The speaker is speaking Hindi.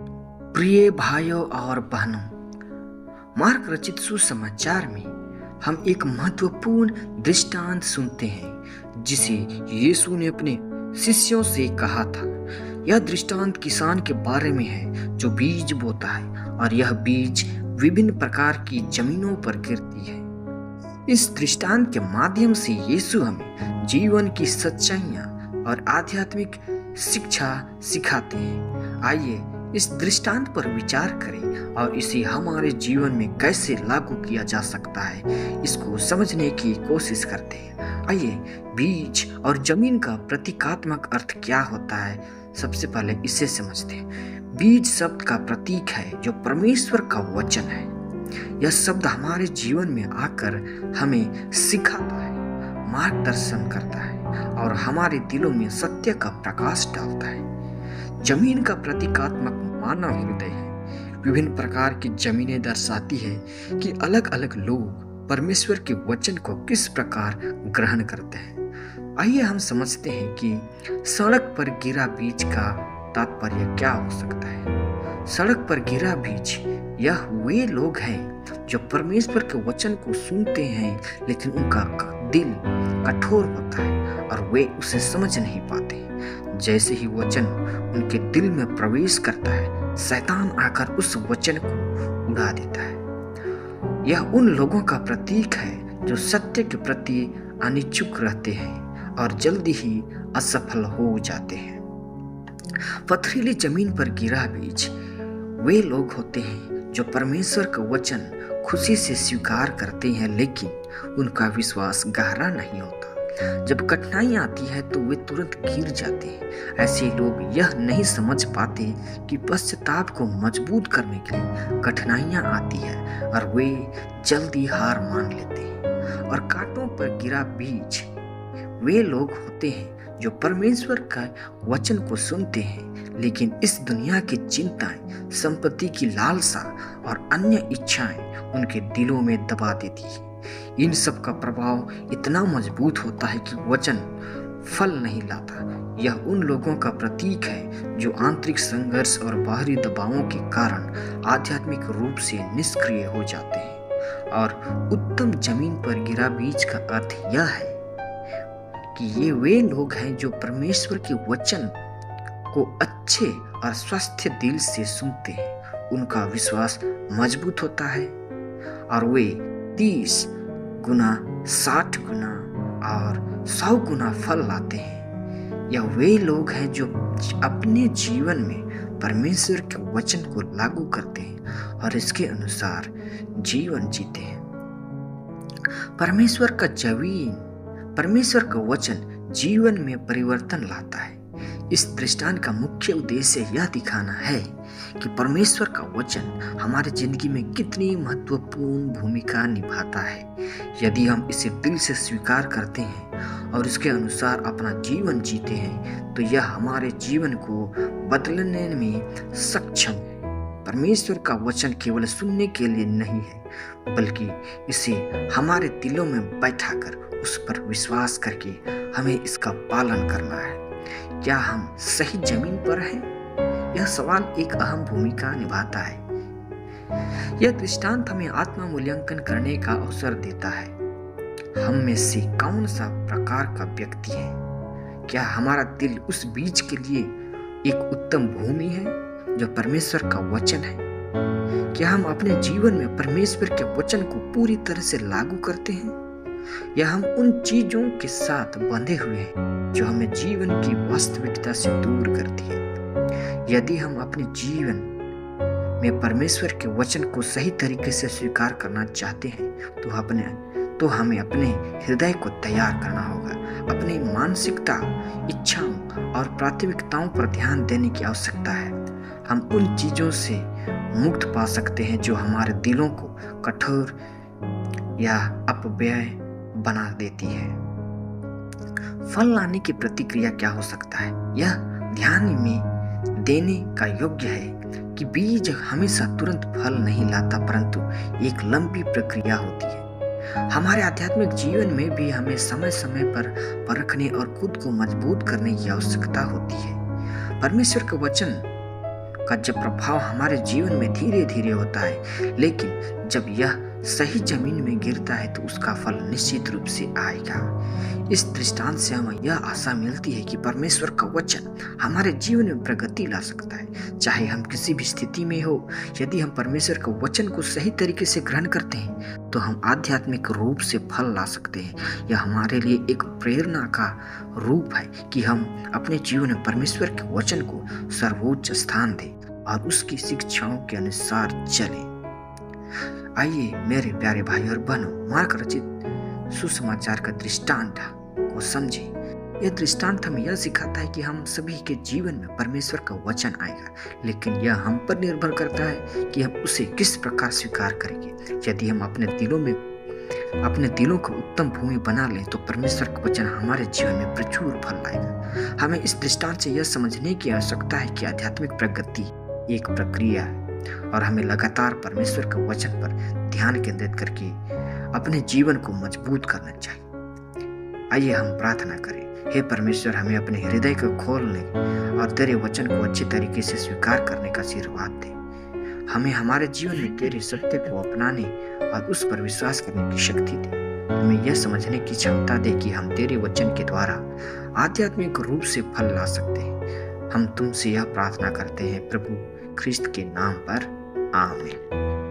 प्रिय भाइयों और बहनों, मार्क रचित सुसमाचार में हम एक महत्वपूर्ण दृष्टांत सुनते हैं जिसे यीशु ने अपने शिष्यों से कहा था। यह दृष्टांत किसान के बारे में है जो बीज बोता है और यह बीज विभिन्न प्रकार की जमीनों पर गिरती है। इस दृष्टांत के माध्यम से यीशु हमें जीवन की सच्चाइयां और आध्यात्मिक शिक्षा सिखाते हैं। आइए इस दृष्टांत पर विचार करें और इसे हमारे जीवन में कैसे लागू किया जा सकता है, इसको समझने की कोशिश करते हैं। आइए, बीज और जमीन का प्रतीकात्मक अर्थ क्या होता है, सबसे पहले इसे समझते हैं। बीज शब्द का प्रतीक है जो परमेश्वर का वचन है। यह शब्द हमारे जीवन में आकर हमें सिखाता है, मार्गदर्शन करता है और हमारे दिलों में सत्य का प्रकाश डालता है। जमीन का प्रतीकात्मक मानव हृदय है। विभिन्न प्रकार की जमीनें दर्शाती है कि अलग अलग लोग परमेश्वर के वचन को किस प्रकार ग्रहण करते हैं। आइए हम समझते हैं कि सड़क पर गिरा बीज का तात्पर्य क्या हो सकता है। सड़क पर गिरा बीज यह वे लोग हैं जो परमेश्वर के वचन को सुनते हैं, लेकिन उनका दिल कठोर होता है और वे उसे समझ नहीं पाते। जैसे ही वचन उनके दिल में प्रवेश करता है, शैतान आकर उस वचन को उड़ा देता है। यह उन लोगों का प्रतीक है जो सत्य के प्रति अनिच्छुक रहते हैं और जल्दी ही असफल हो जाते हैं। पथरीली जमीन पर गिरा बीज वे लोग होते हैं जो परमेश्वर का वचन खुशी से स्वीकार करते हैं, लेकिन उनका विश्वास गहरा नहीं होता। जब कठिनाई आती है तो वे तुरंत गिर जाते हैं। ऐसे लोग यह नहीं समझ पाते कि पश्चाताप को मजबूत करने के लिए कठिनाइयां आती है और वे जल्दी हार मान लेते हैं। और कांटों पर गिरा बीज वे लोग होते हैं जो परमेश्वर का वचन को सुनते हैं, लेकिन इस दुनिया की चिंताएं, संपत्ति की लालसा और अन्य इच्छाएं उनके दिलों में दबा देती है। इन सब का प्रभाव इतना मजबूत होता है कि वचन फल नहीं लाता। यह उन लोगों का प्रतीक है जो आंतरिक संघर्ष और बाहरी दबावों के कारण आध्यात्मिक रूप से निष्क्रिय हो जाते हैं। और उत्तम जमीन पर गिरा बीज का अर्थ यह है कि ये वे लोग हैं जो परमेश्वर के वचन को अच्छे और स्वस्थ दिल से सुनते हैं। उनका विश्वास मजबूत होता है और वे 30 गुना, 60 गुना और 100 गुना फल लाते हैं। यह वे लोग हैं जो अपने जीवन में परमेश्वर के वचन को लागू करते हैं और इसके अनुसार जीवन जीते हैं। परमेश्वर का वचन जीवन में परिवर्तन लाता है। इस दृष्टांत का मुख्य उद्देश्य यह दिखाना है कि परमेश्वर का वचन हमारी जिंदगी में कितनी महत्वपूर्ण भूमिका निभाता है। यदि हम इसे दिल से स्वीकार करते हैं और इसके अनुसार अपना जीवन जीते हैं, तो यह हमारे जीवन को बदलने में सक्षम है। परमेश्वर का वचन केवल सुनने के लिए नहीं है, बल्कि इसे हमारे दिलों में बैठाकर उस पर विश्वास करके हमें इसका पालन करना है। क्या हम सही जमीन पर हैं? यह सवाल एक अहम भूमिका निभाता है। यह दृष्टांत हमें आत्मा मूल्यांकन करने का अवसर देता है। हम में से कौन सा प्रकार का व्यक्ति है? क्या हमारा दिल उस बीज के लिए एक उत्तम भूमि है जो परमेश्वर का वचन है? क्या हम अपने जीवन में परमेश्वर के वचन को पूरी तरह से लागू करते हैं, या हम उन चीजों के साथ बंधे हुए हैं जो हमें जीवन की वास्तविकता से दूर करती है? यदि हम अपने जीवन में परमेश्वर के वचन को सही तरीके से स्वीकार करना चाहते हैं, तो हमें अपने हृदय को तैयार करना होगा। अपनी मानसिकता, इच्छाओं और प्राथमिकताओं पर ध्यान देने की आवश्यकता है। हम उन चीजों से मुक्त पा सकते हैं जो हमारे दिलों को कठोर या अपव्यय बना देती है। फल लाने की प्रतिक्रिया क्या हो सकता है? यह ध्यान में देने का योग्य है कि बीज हमेशा तुरंत फल नहीं लाता, परंतु एक लंबी प्रक्रिया होती है। हमारे आध्यात्मिक जीवन में भी हमें समय समय पर परखने और खुद को मजबूत करने की आवश्यकता होती है। परमेश्वर के वचन का जब प्रभाव हमारे जीवन में धीरे धीरे होता है, लेकिन जब यह सही जमीन में गिरता है तो उसका फल निश्चित रूप से आएगा। इस दृष्टांत से हमें यह आशा मिलती है कि परमेश्वर का वचन हमारे जीवन में प्रगति ला सकता है। चाहे हम किसी भी स्थिति में हो, यदि हम परमेश्वर के वचन को सही तरीके से ग्रहण करते हैं तो हम आध्यात्मिक रूप से फल ला सकते हैं। यह हमारे लिए एक प्रेरणा का रूप है कि हम अपने जीवन में परमेश्वर के वचन को सर्वोच्च स्थान दें और उसकी शिक्षाओं के अनुसार चलें। आइए मेरे प्यारे भाई और बहनों, मार्क रचित सुसमाचार का दृष्टांत को समझें। यह दृष्टांत हमें यह सिखाता है कि हम सभी के जीवन में परमेश्वर का वचन आएगा, लेकिन यह हम पर निर्भर करता है कि हम उसे किस प्रकार स्वीकार करेंगे। यदि हम अपने दिलों को उत्तम भूमि बना लें तो परमेश्वर का वचन हमारे जीवन में प्रचुर फल लाएगा। हमें इस दृष्टांत से यह समझने की आवश्यकता है कि आध्यात्मिक प्रगति एक प्रक्रिया है और हमें लगातार परमेश्वर के वचन पर ध्यान केंद्रित करके अपने जीवन को मजबूत करना चाहिए। आइए हम प्रार्थना करें। हे परमेश्वर, हमें अपने हृदय को खोलने और तेरे वचन को अच्छे तरीके से स्वीकार करने का आशीर्वाद दे। हमें हमारे जीवन में तेरे सत्य को अपनाने और उस पर विश्वास करने की शक्ति दे। हमें यह समझने की क्षमता दे कि हम तेरे वचन के द्वारा आध्यात्मिक रूप से फल ला सकते हैं। हम तुमसे यह प्रार्थना करते हैं प्रभु ख्रिस्त के नाम पर, आमीन।